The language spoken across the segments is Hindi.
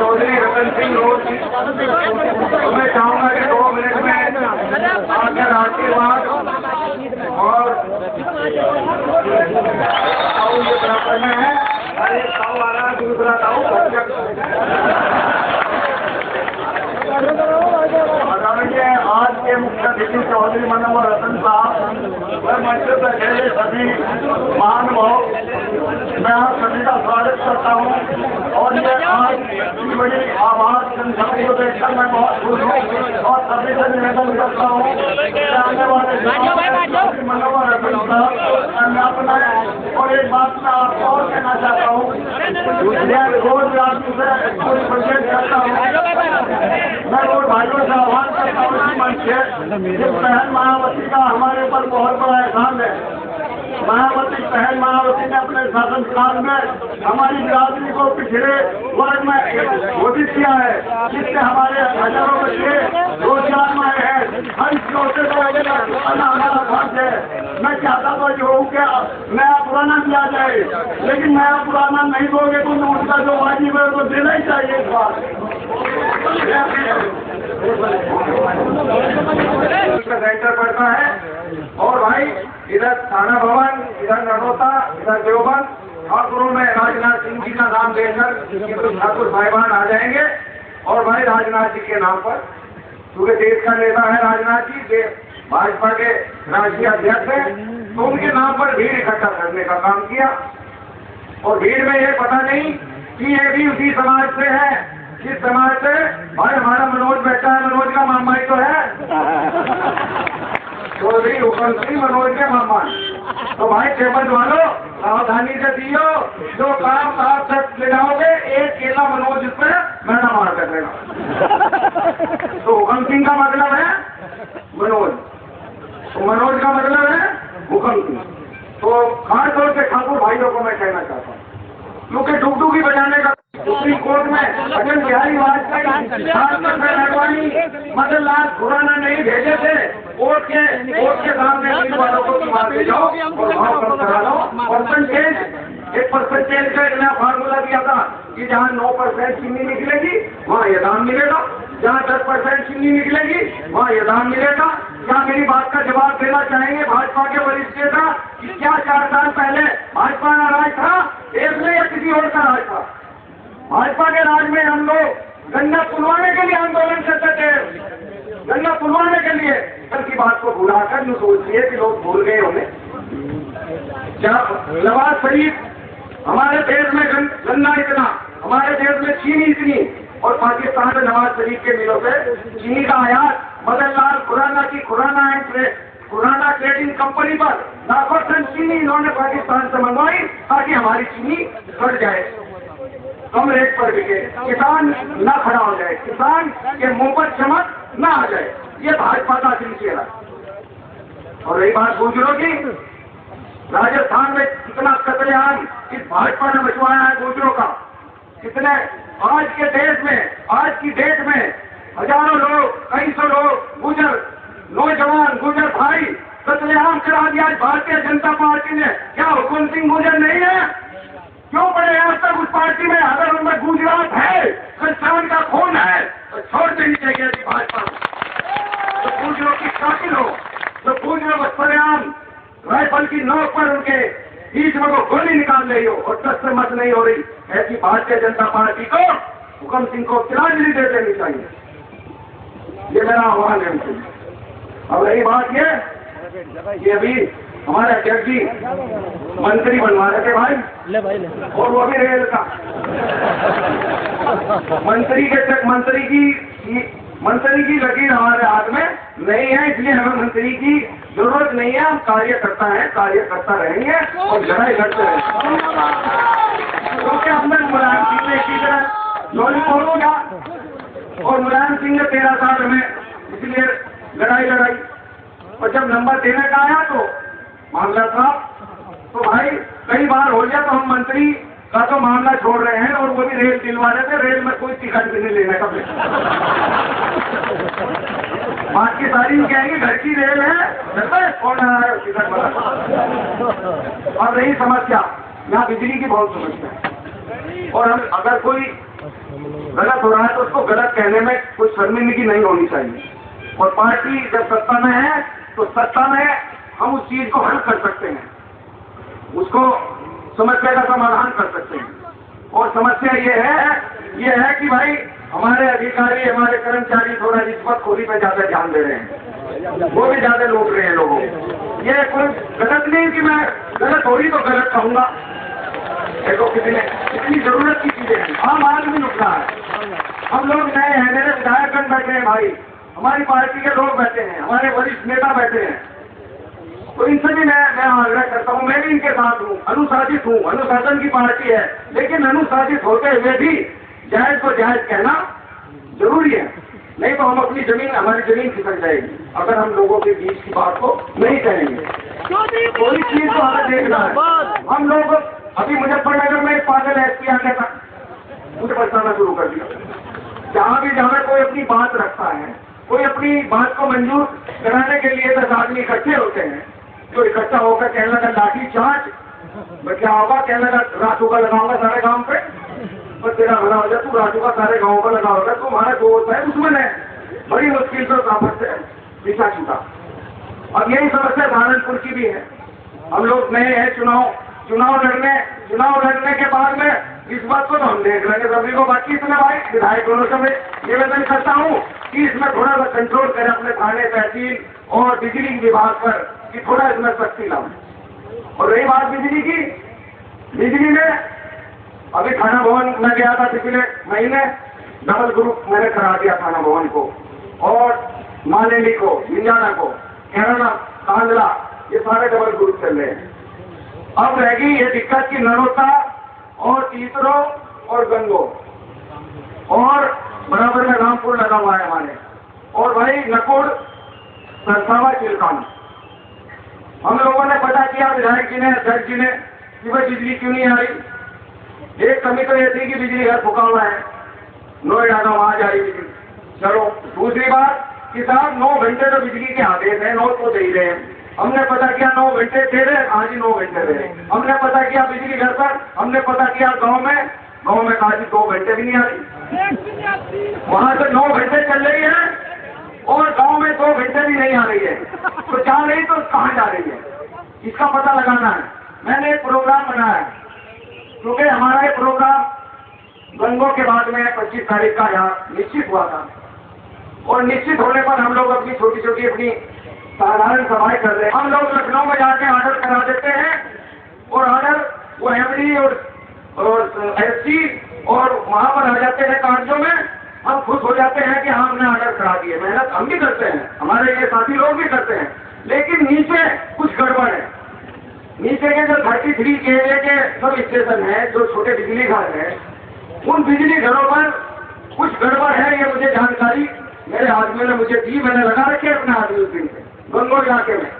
चौधरी रतन सिंह रोड, मैं चाहूंगा कि 2 मिनट में आकर आशीर्वाद और करना है। एक ताऊ आ रहा है, दूसरा ताऊ आज के मुख्य अतिथि चौधरी मनोहर रतन साहब व मंच पर बैठे सभी महानुभाव, मैं आप सभी का स्वागत करता हूँ। और ये आज इतनी बड़ी आवाज जनशक्ति को देखकर मैं बहुत खुश हूँ और सभी से निवेदन करता हूँ आने वाले मनोहर रतन साहब को संज्ञान बनाए। और एक बात मैं आपको और कहना चाहता हूँ, रोज राज्य से कुछ प्रोजेक्ट करता हूँ, मैं रोज भाइयों से आह्वान करता हूँ इसी मंच से, जिस बहन मायावती का हमारे ऊपर बहुत बड़ा एहसान है। मायावती बहन मायावती ने अपने शासनकाल में हमारी बिरादरी को पिछड़े वर्ग में घोषित किया है, जिससे हमारे हजारों बच्चे रोजगार में हैं। हर इकलौते को हमारा फर्ज है। मैं चाहता तो ये हूँ कि नया पुराना दिया जाए, लेकिन नया पुराना नहीं दोगे तो उनका जो वाजिब है वो देना ही चाहिए इस बार। सेंटर पड़ता है और भाई इधर थाना भवन, इधर नरोता, इधर देवबंद और गुरु में राजनाथ सिंह जी का नाम देकर ठाकुर साहिबान आ जाएंगे। और भाई राजनाथ जी के नाम पर, क्योंकि देश का नेता है राजनाथ जी, भाजपा के राष्ट्रीय अध्यक्ष हैं, तो उनके नाम पर भीड़ इकट्ठा करने का काम किया। और भीड़ में ये पता नहीं कि ये भी उसी समाज से है जिस समाज से भाई हमारा मनोज बैठा है। मनोज का मामा ही तो है, चौधरी हुकम सिंह मनोज के मामा। तो भाई टेबल वालों सावधानी से दियो, जो काम आप तक ले जाओगे एक केला मनोज इस पर मैंने मार कर देगा। तो हुकम सिंह का मतलब है मनोज, तो मनोज का मतलब है हुकम सिंह। तो खासतौर से ठाकुर भाइयों को मैं कहना चाहता हूँ, क्योंकि डुगडुगी बजाने का सुप्रीम कोर्ट में अटल बिहारी वाजपेयी लड़वानी मदन लाल खुराना नहीं भेजे थे। कोर्ट के सामने इन वालों को मार के जाओ और वहां पर करा लो परसेंटेज। एक परसेंटेज का एक नया फार्मूला दिया था कि जहाँ 9% चीनी निकलेगी वहाँ ये दाम मिलेगा, जहाँ 10% चीनी निकलेगी वहाँ ये दाम मिलेगा। क्या मेरी बात का जवाब देना चाहेंगे भाजपा के वरिष्ठ नेता कि क्या 4 साल पहले भाजपा का राज था देश में या किसी और का राज था? भाजपा के राज में हम लोग गन्ना पुलवाने के लिए आंदोलन करते थे, गन्ना पुलवाने के लिए। कल की बात को भुलाकर यूँ सोचिए कि लोग भूल गए होंगे। नवाज शरीफ, हमारे देश में गन्ना इतना, हमारे देश में चीनी इतनी, और पाकिस्तान में नवाज शरीफ के मिलों से चीनी का आयात मदन लाल खुराना की खुराना ट्रेडिंग कंपनी पर लाखों टन चीनी इन्होंने पाकिस्तान से मंगवाई ताकि हमारी चीनी घट जाए, कम रेट पर बिके, किसान न खड़ा हो जाए, किसान के मुंह पर चमक न आ जाए। ये भाजपा का असली चेहरा। और रही बात गुर्जरों की, राजस्थान में कितना कत्लेआम इस भाजपा ने मचवाया है गुर्जरों का। कितने आज की डेट में हजारों लोग, कई सौ लोग गुर्जर नौजवान गुर्जर भाई कत्लेआम करा दिया भारतीय जनता पार्टी ने। क्या हुकुम सिंह गुर्जर नहीं है? क्यों पड़े आज तक उस पार्टी में? अगर उनमें गुजरात है, किसान का खून है तो छोड़ देनी चाहिए थी भाजपा। तो गुर्जरों की कातिल हो, तो गुर्जरों को सरेआम राइफल की नोक पर उनके बीच में वो गोली निकाल रही हो और तस्मत नहीं हो रही, ऐसी भारतीय जनता पार्टी को हुकम सिंह को तिलांजलि दे देनी चाहिए। ये मेरा आह्वान है उनसे। अब रही बात ये अभी हमारे अध्यक्ष जी मंत्री बनवा रहे थे भाई, और वो भी रेल का मंत्री की लकीर हमारे हाथ में नहीं है, इसलिए हमें मंत्री की जरूरत नहीं है। हम कार्यकर्ता रहेंगे और लड़ाई लड़ते रहेंगे। क्योंकि हमने मुलायम सिंह ने इसी तरह जोड़ी तोड़ूंगा और मुलायम सिंह ने 13 साल में इसलिए लड़ाई। और जब नंबर देने का आया तो मामला था, तो भाई कई बार हो गया तो हम मंत्री का तो मामला छोड़ रहे हैं और वो भी रेल दिलवा रहे थे, रेल में कोई टिकट भी नहीं लेने का। बाकी सारी कहेंगे घर की रेल है, कौन आ रहा है टिकट वाला। और रही समस्या, यहाँ बिजली की बहुत समस्या है, और हम अगर कोई गलत हो रहा है तो उसको गलत कहने में कोई शर्मिंदगी नहीं होनी चाहिए। और पार्टी जब सत्ता में है तो सत्ता में हम उस चीज को हल कर सकते हैं, उसको समस्या का समाधान कर सकते हैं। और समस्या ये है कि भाई हमारे अधिकारी, हमारे कर्मचारी थोड़ा रिश्वतखोरी पे ज्यादा ध्यान दे रहे हैं, वो भी ज्यादा लूट रहे हैं लोगों को। ये कोई गलत नहीं कि मैं गलत हो रही तो गलत कहूंगा, देखो कितनी जरूरत की चीजें हैं, आम आदमी लुट रहा है। हम लोग नए हैं, मेरे विधायकगण बैठे हैं भाई, हमारी पार्टी के लोग बैठे हैं, हमारे वरिष्ठ नेता बैठे हैं, तो इनसे भी मैं आग्रह करता हूँ, मैं भी इनके साथ हूँ, अनुशासित हूँ, अनुशासन की पार्टी है, लेकिन अनुशासित होते हुए भी जायज को जायज कहना जरूरी है, नहीं तो हम अपनी जमीन, हमारी जमीन खिसक जाएगी अगर हम लोगों के बीच की बात को नहीं कहेंगे। कोई चीज को हमें देखना है। हम लोग अभी मुजफ्फरनगर में एक पागल एसपी आ गया था, मुझे परेशान शुरू कर दिया। जहाँ कोई अपनी बात रखता है, कोई अपनी बात को मंजूर कराने के लिए 10 आदमी इकट्ठे होते हैं, जो इकट्ठा होकर कहने लगा लाठी चार्ज, क्या होगा, कहने लगा रातू का लगाऊंगा सारे गांव पे, और तेरा भला हो जाए, तू रातू का सारे गांव पर लगा होगा, तुम्हारा जो होता है दुश्मन है। बड़ी मुश्किल से वापस से पीछा छूटा। अब यही समस्या सहारनपुर की भी है। हम लोग नए हैं, चुनाव लड़ने के बाद में इस बात को तो हम देख रहे हैं सभी को। बाकी इसमें भाई विधायक दोनों से मैं निवेदन करता हूँ कि इसमें थोड़ा सा कंट्रोल करें अपने थाने, तहसील और बिजली विभाग पर, कि थोड़ा इसमें सख्ती लाओ। और रही बात बिजली की, बिजली में अभी थाना भवन में गया था पिछले महीने, डबल ग्रुप मैंने करा दिया थाना भवन को, और मालेली को, मिंजाना को, केरला, कांदला, ये सारे डबल ग्रुप चल रहे हैं। अब रहेगी ये दिक्कत की नरोता और तीसरो और गंगो, और बराबर में रामपुर लगा हुआ है हमारे, और भाई नकुड़, सरसावा, चिलकान। हम लोगों ने पता किया विधायक जी ने, अध्यक्ष जी ने, कि भाई बिजली क्यों नहीं आ रही। एक कमी तो ये थी कि बिजली घर फुका हुआ है, नोएडा का, वहां जा रही बिजली। चलो, दूसरी बात कि साहब 9 घंटे तो बिजली के आदेश है, 9 तो दे ही रहे हैं। हमने पता किया 9 घंटे दे रहे, आज ही 9 घंटे दे रहे। हमने पता किया बिजली घर पर, हमने पता किया गांव में कहा 2 घंटे भी नहीं आ रही। वहां से 9 घंटे चल रही है और गांव में 2 घंटे भी नहीं आ रही है, तो जा रही तो कहां जा रही है, इसका पता लगाना है। मैंने एक प्रोग्राम बनाया, क्योंकि हमारा एक प्रोग्राम गंगों के बाद में 25 तारीख का यहाँ निश्चित हुआ था, और निश्चित होने पर हम लोग अपनी छोटी छोटी अपनी साधारण सभाएं कर रहे हैं। हम लोग लखनऊ में जाके ऑर्डर करा देते हैं, और ऑर्डर वो एमडी और एससी और वहां पर आ जाते हैं कागजों में, हम खुश हो जाते हैं कि हाँ हमने ऑर्डर करा दिए। मेहनत हम भी करते हैं, हमारे ये साथी लोग भी करते हैं, लेकिन नीचे कुछ गड़बड़ है। नीचे के जो 33 KVA के सब स्टेशन है, जो छोटे बिजली घर है, उन बिजली घरों पर कुछ गड़बड़ है, ये मुझे जानकारी मेरे आदमियों ने मुझे दी, मैंने लगा रखे अपने आदमी उस दिन से, गंगोर इलाके में,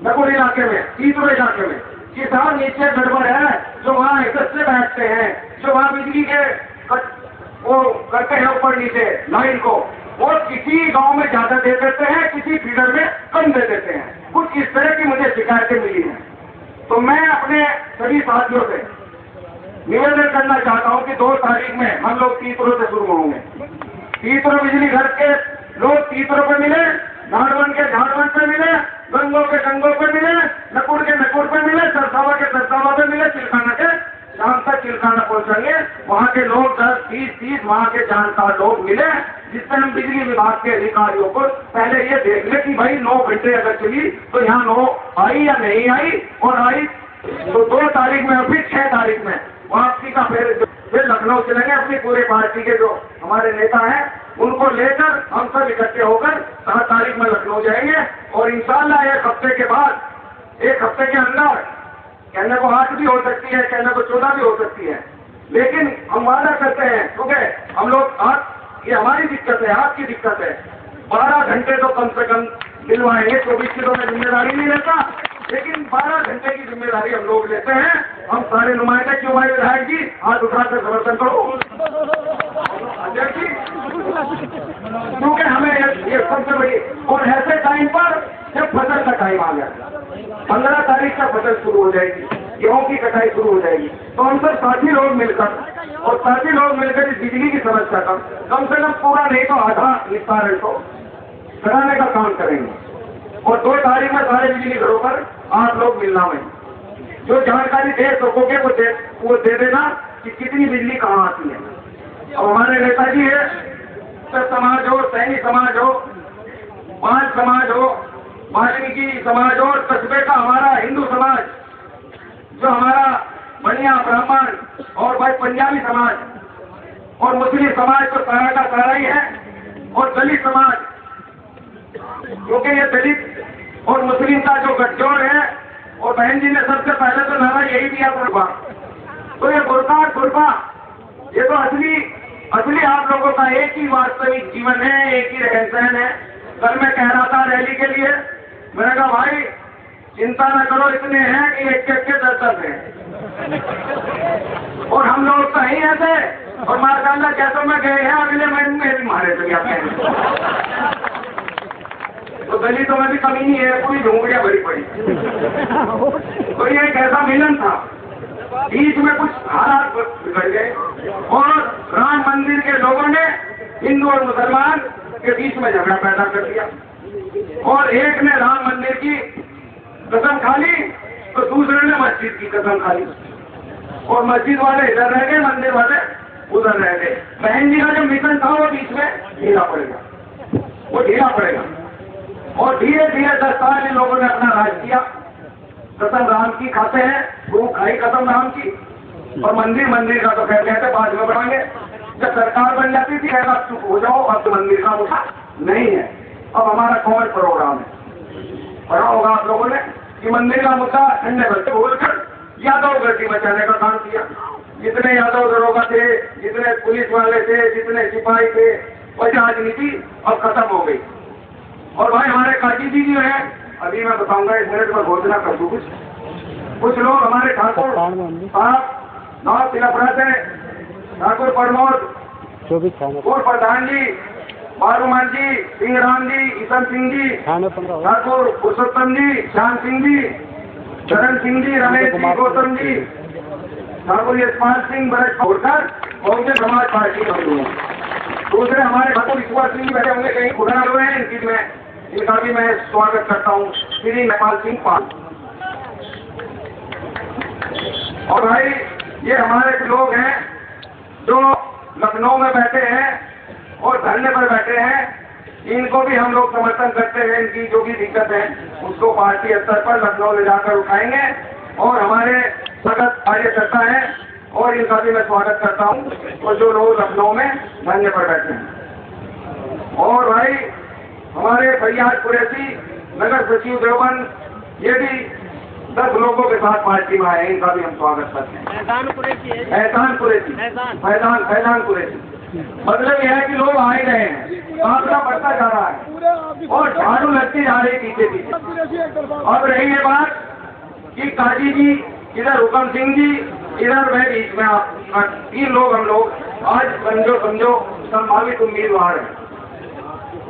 नकुड़ इलाके में, तीसरो इलाके में, कि साहब नीचे गड़बड़ है, जो वहाँ एक्सेस से बैठते हैं, जो वहाँ बिजली के वो करते हैं ऊपर नीचे लाइन को, वो किसी गांव में ज्यादा दे देते हैं, किसी फीडर में कम दे देते हैं। कुछ इस तरह की मुझे शिकायतें मिली हैं। तो मैं अपने सभी साथियों से निवेदन करना चाहता हूं कि 2 तारीख में हम लोग तीसरों से शुरू होंगे। तीसरों बिजली घर के लोग तीसरों पे मिले, झाड़वन के झाड़वन पे मिले, गंगों के गंगों पे मिले, नकुड़ के नकुड़ पे मिले, सरसावा के सरसावा पे मिले, चिलकाना के शाम तक चिलकाना पहुंचेंगे। वहाँ के लोग 10-20-30 वहाँ के जानकार लोग मिले, जिससे हम बिजली विभाग के अधिकारियों को पहले ये देख ले कि भाई 9 घंटे अगर चली तो यहाँ 9 आई या नहीं आई, और आई तो 2 तारीख में और फिर 6 तारीख में वापसी का फिर लखनऊ चलेंगे। अपनी पूरे पार्टी के जो हमारे नेता हैं उनको लेकर हम सब इकट्ठे होकर 7 तारीख में लखनऊ जाएंगे, और इंशाल्लाह 1 हफ्ते के बाद, 1 हफ्ते के अंदर, कहने को 8 भी हो सकती है, कहने को 14 भी हो सकती है, लेकिन हम वादा करते हैं, क्योंकि हम लोग ये हमारी दिक्कत है, आपकी दिक्कत है, 12 घंटे तो कम से कम दिलवाएंगे। 24 की तो मैं जिम्मेदारी नहीं लेता, लेकिन 12 घंटे की जिम्मेदारी हम लोग लेते हैं। हम सारे नुमाइंदे, क्यों भाई विधायक जी, हाथ उठाकर समर्थन करो। अध्यक्ष जी, क्योंकि हमें ये सबसे बड़ी, और ऐसे टाइम पर जब फसल का टाइम आ गया, 15 तारीख का फसल शुरू हो जाएगी, गेहूं की कटाई शुरू हो जाएगी, तो हम सब साथी लोग मिलकर इस बिजली की समस्या का कम से कम पूरा नहीं तो आधा निस्तारण तो कराने का काम करेंगे। और 2 तारीख में सारे बिजली घरों पर आप लोग मिलना में जो जानकारी दे सकोगे वो दे देना कि कितनी बिजली कहाँ आती है। अब हमारे नेताजी है, समाज हो, सैनी समाज हो, पांच समाज हो, वाल्मीकि समाज हो, और कस्बे का हमारा हिंदू समाज, जो हमारा बनिया ब्राह्मण और भाई पंजाबी समाज और मुस्लिम समाज तो सारा का सारा ही है, और दलित समाज, क्योंकि ये दलित और मुस्लिम का जो गठजोड़ है, और बहन जी ने सबसे पहले तो नारा यही दिया गुरबा, तो ये गुरबा ये तो असली आप लोगों का एक ही वास्तविक जीवन है, एक ही रहन सहन है। कल मैं कह रहा था रैली के लिए, मैंने कहा भाई चिंता न करो, इतने हैं कि एक के 10 हैं, और हम लोग तो ही ऐसे, और माशाअल्लाह जैसे में गए हैं अगले महीने में भी मारे चले जाते हैं। तो दलितों में भी कमी नहीं है, पूरी झोंपड़ियां भरी पड़ी। तो ये एक ऐसा मिलन था, बीच में कुछ हालात बिगड़ गए, और राम मंदिर के लोगों ने हिंदू और मुसलमान के बीच में झगड़ा पैदा कर दिया, और एक ने राम मंदिर की कसम खा ली तो दूसरे ने मस्जिद की कसम खा ली, और मस्जिद वाले इधर रह गए, मंदिर वाले उधर रह गए। बहन जी का जो मिशन था वो बीच में ढीला पड़ेगा, और धीरे धीरे 10 साल इन लोगों ने अपना राज किया। कसम राम की खाते हैं, वो खाई कसम राम की, और मंदिर का तो कहते हैं बाद में बढ़ाएंगे। जब सरकार बन जाती थी कहना चुप हो जाओ, अब तो मंदिर का मुद्दा नहीं है। अब हमारा कौन प्रोग्राम है, पढ़ा होगा आप लोगों ने कि मंदिर का मुद्दा ठंडे बच्चे बोलकर यादव गति बचाने का काम किया। जितने यादव दरोगा थे, जितने पुलिस वाले थे, जितने सिपाही थे, वो राजनीति अब खत्म हो गई। और भाई हमारे काजी जी जो है, अभी मैं बताऊंगा, 1 मिनट में घोषणा कर दूं। कुछ लोग हमारे ठाकुर साहब नाव तिलफराज है, ठाकुर प्रमोद, पूर्व प्रधान जी, बारूमान जी, सिंहराम जी, ईशन सिंह जी, ठाकुर पुरुषोत्तम जी, श्याम सिंह जी, चरण सिंह जी, रमेश जी, गौतम जी, ठाकुर यशपाल सिंह, ब्रज खोड़कर, बहुजन समाज पार्टी के लोग। दूसरे हमारे ठाकुर ईश्वर सिंह बैठे होंगे कहीं खुदा हुए हैं, इनका भी मैं स्वागत करता हूँ, श्री नेपाल सिंह पाल। और भाई ये हमारे लोग हैं जो लखनऊ में बैठे हैं और धरने पर बैठे हैं, इनको भी हम लोग समर्थन करते हैं। इनकी जो भी दिक्कत है उसको पार्टी स्तर पर लखनऊ ले जाकर उठाएंगे, और हमारे सख्त कार्यकर्ता हैं, और इनका भी मैं स्वागत करता हूँ, और जो लोग लखनऊ में धरने पर बैठे हैं। और भाई हमारे फरियाद कुरैशी, नगर सचिव देवबंद, ये भी 10 लोगों के साथ पार्टी में आए, इनका भी हम स्वागत करते हैं। फैजान कुरैशी। मतलब यह है कि लोग आए गए हैं, काफिला बढ़ता जा रहा है, और झाड़ू लगती जा रही पीछे। अब रही ये बात कि काजी जी इधर, हुकम सिंह जी इधर, मैं बीच में, आप 3 लोग हम लोग आज समझो संभावित उम्मीदवार हैं।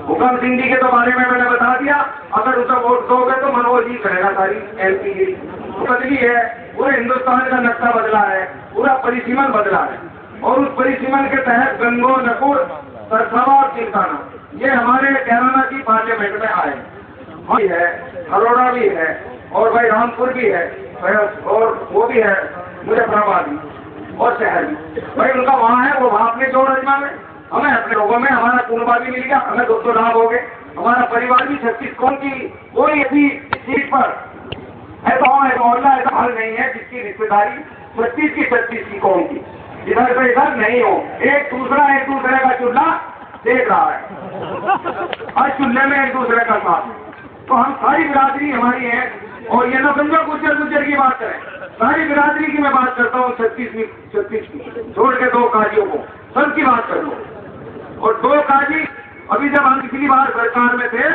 हुकम सिंह जी के तो बारे में मैंने बता दिया, अगर उसे वोट दोगे तो मनोज जी करेगा सारी एमपी की बदली है, पूरे हिंदुस्तान का नक्शा बदला है, पूरा परिसीमन बदला है, और उस परिसीमन के तहत गंगो, नकुर, सरसावा और चिंताना ये हमारे कैराना की पार्लियामेंट में आए है, हरोड़ा भी है, और भाई रामपुर भी है, और वो भी है मुजफ्फराबाद भी, और शहर भी। भाई उनका वहाँ है, वो वहाँ अपने जोड़ अजमा में, हमें अपने लोगों में हमारा कुनबा भी मिल गया, हमें 200 लाभ हो गए, हमारा परिवार भी 36 कौन की कोई ऐसी सीट पर ऐसा मोहल्ला ऐसा हल नहीं है जिसकी रिश्तेदारी 36 की 36 की कौन की इधर से इधर नहीं हो। एक दूसरे का चूल्हा देख रहा है, हर चूल्हे में एक दूसरे का साथ। तो हम सारी बिरादरी हमारी है, और ये ना समझो गुज्जर की बात करें, सारी बिरादरी की मैं बात करता हूँ, 36 की छोड़ के 2 काजियों को सबकी बात कर लो। और 2 काजी अभी जब हम पिछली बार सरकार में थे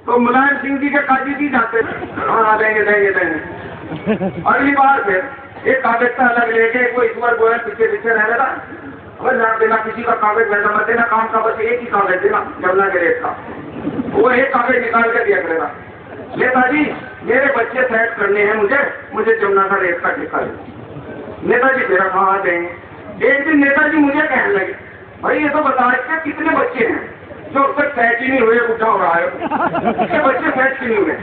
तो मुलायम सिंह जी के काजी जी जाते थे, हाँ देंगे। अगली बार फिर एक कागज का अलग लेके कोई ईश्वर गोयल पीछे पीछे रह रहा, अगर ना देना किसी का कागज वैसा मत देना, काम का बस एक ही कागज देना जमुना के रेट का, वो एक कागज निकाल कर दिया करेगा। नेताजी मेरे बच्चे सेट करने हैं, मुझे जमुना का रेट का ठेका दे। नेताजी मेरा कहाँ देंगे। एक दिन नेताजी मुझे कहने लगे, भाई ये तो बता इसके कितने बच्चे हैं जो अब तक सेट ही नहीं हुए, उठा हो रहा है, इसके बच्चे सेट ही नहीं हुए।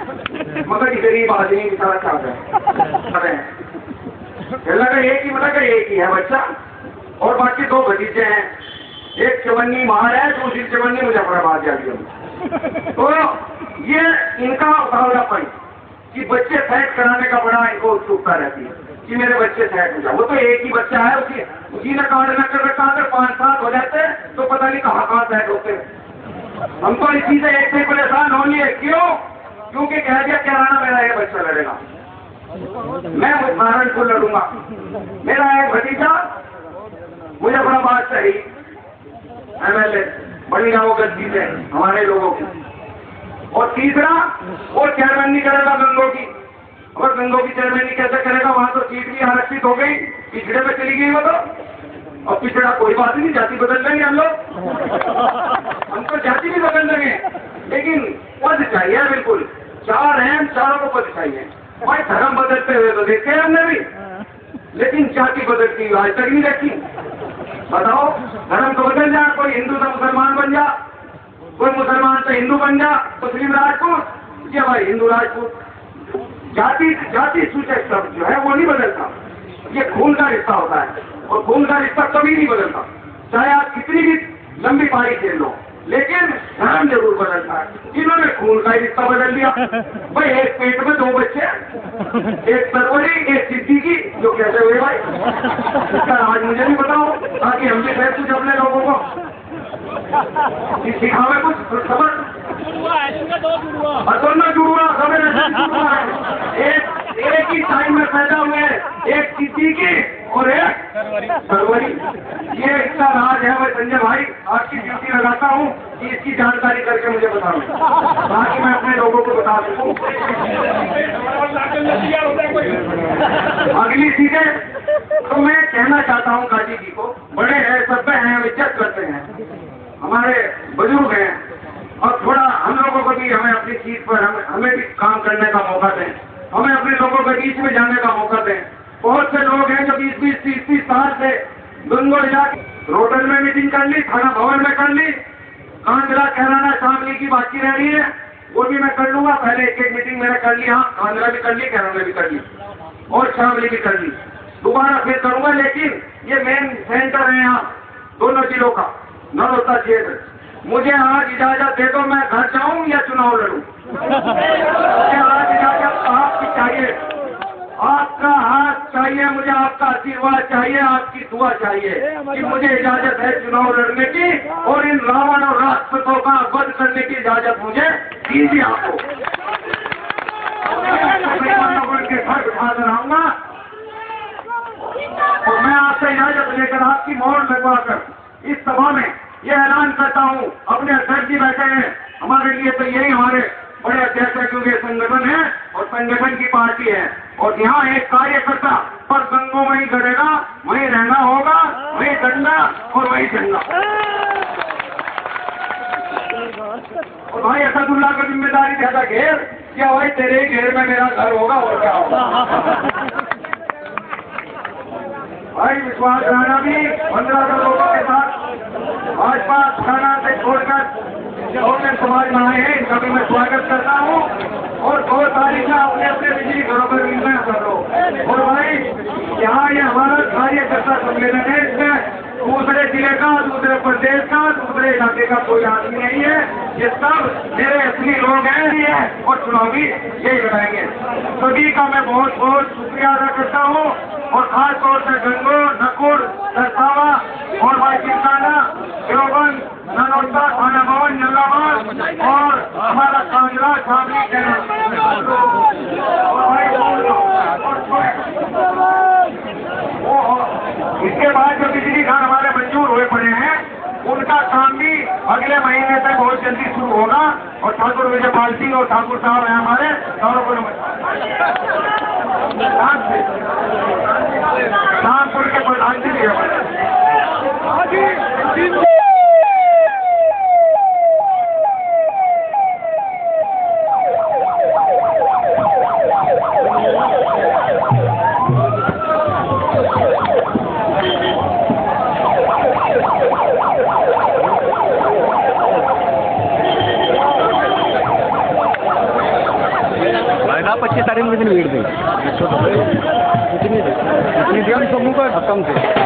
मगर गरीब आदमी बेचारा चाहते हैं, लगा एक ही, मतलब एक ही है बच्चा और बाकी दो भतीजे हैं, एक चवन्नी मार है, दूसरी चवन्नी मुजफ्फराबाद जा रही। तो ये इनका उतावलापन कि बच्चे सेट कराने का बड़ा इनको उत्सुकता रहती है कि मेरे बच्चे सेट हो जाए। वो तो एक ही बच्चा है, उसी ने कार्ड न कर रखा, अगर 5-7 हो जाते तो पता नहीं कहाँ सेट होते। हम तो इसी से एक से परेशान हो लिए। क्यों? क्योंकि कह दिया कराना मेरा एक बच्चा लड़ेगा, मैं सहारनपुर लड़ूंगा, मेरा एक भतीजा मुजफ्फराबाद से ही MLA बढ़िया वो गलती है हमारे लोगों की। और तीसरा वो चेयरमैन नहीं करेगा गंगों की, अगर गंगों की चेयरमैन कैसे करेगा, वहां तो सीट भी आरक्षित हो गई, पिछड़े में चली गई वो तो। और पिछड़ा कोई बात नहीं, जाति बदल लेंगे हम लोग, हम तो जाति भी बदल देंगे, लेकिन पद चाहिए। बिल्कुल 4 हैं, चारों को पद चाहिए। भाई धर्म बदलते हुए तो देखे हमने भी, लेकिन जाति बदलती हुई आज तक नहीं देखी। बताओ, धर्म तो बदल जा, कोई हिंदू से मुसलमान बन जा, कोई मुसलमान से हिंदू बन जा, मुस्लिम राजपूत, ये भाई हिंदू राजपूत। जाति सूचक शब्द जो है वो नहीं बदलता, ये खून का रिश्ता होता है और खून का रिश्ता कभी नहीं बदलता, चाहे आप कितनी भी लंबी पारी खेल लो, लेकिन धर्म जरूर बदलता है। इन्होंने खून का रिश्ता बदल दिया। भाई एक पेट में 2 बच्चे, एक सरवरी एक सिद्दीकी, जो कैसे हुए भाई, इसका राज मुझे भी बताओ ताकि हम भी कह कुछ अपने लोगों को सिखावे कुछ खबर। दोनों जुड़वा खबर एक ही टाइम में पैदा हुए, एक सिद्दीकी और एक सरवरी। ये इसका राज है। भाई संजय भाई आपकी ड्यूटी लगाता हूँ कि इसकी जानकारी करके मुझे बताओ ताकि मैं अपने लोगों को बता सकूं। अगली चीजें तो मैं कहना चाहता हूँ काजी जी को, बड़े हैं, सभ्य हैं, इज्जत करते हैं, हमारे बुजुर्ग हैं, और थोड़ा हम लोगों को भी हमें अपनी चीज पर हमें भी काम करने का मौका दें, हमें अपने लोगों के बीच में जाने का मौका दें। बहुत से लोग हैं जो 20-20, 30-30 साल से गंगोर जाके रोडल में मीटिंग कर ली, थाना भवन में कर ली, कांगड़ा कहराना शामली की बाकी रह रही है, वो भी मैं कर लूंगा। पहले एक मीटिंग मैंने कर ली, हाँ कांगड़ा भी कर ली, कहराना भी कर ली और शामली भी कर ली, दोबारा फिर करूंगा। लेकिन ये मेन सेंटर है यहाँ दोनों जिलों का, नरोत्ता क्षेत्र। मुझे आज इजाजत दे दो, मैं घर जाऊं या चुनाव लड़ूं। मुझे आज इजाजत आपकी चाहिए, आपका हाथ चाहिए, मुझे आपका आशीर्वाद चाहिए, आपकी दुआ चाहिए कि मुझे इजाजत है चुनाव लड़ने की, और इन रावण और राक्षसों का वध करने की इजाजत मुझे दीजिए। आपको के घर बिठा कर आऊंगा और मैं आपसे इजाजत लेकर आपकी मोहर लगवा कर इस सभा में यह ऐलान करता हूं। अपने अध्यक्ष जी बैठे हैं, हमारे लिए तो यही हमारे बड़े अध्यक्ष है, क्योंकि संगठन है और संगठन की पार्टी है, और यहाँ एक कार्यकर्ता पर गंगों में ही गड़ेगा, वहीं रहना होगा, वहीं डंडा और वहीं झंडा। और भाई असदुल्ला को जिम्मेदारी ज्यादा घेर, क्या भाई तेरे घेर में मेरा घर होगा और क्या होगा। भाई विश्वास राणा भी 1500 लोगों के साथ भाजपा थाना से छोड़कर बहुजन समाज में आए हैं, इनका भी मैं स्वागत करता हूँ। और 2 तारीख का अपने अपने बिजली घरों पर निर्णय कर लो। और भाई यहाँ ये हमारा कार्यकर्ता सम्मेलन है, इसमें दूसरे जिले का, दूसरे प्रदेश का, दूसरे इलाके का कोई आदमी नहीं है, ये सब मेरे असली लोग हैं और चुनावी यही लड़ाएंगे। सभी का मैं बहुत बहुत शुक्रिया अदा करता हूँ, और खास तौर से गंगोर, नकुर, सरसावा और भाई चिंताना, देवबंद, ननौता, थाना भवन, जलालाबाद और हमारा कांगड़ा, शामली, इसके बाद जो बिजली घर हमारे मंजूर हुए पड़े हैं, उनका काम भी अगले महीने तक बहुत जल्दी शुरू होगा। और ठाकुर विजयपाल सिंह और ठाकुर साहब हैं हमारे, कानपुर के प्रधान जी भी का 25 तारीख में भीड़ थी, इतनी समूह का कम थे।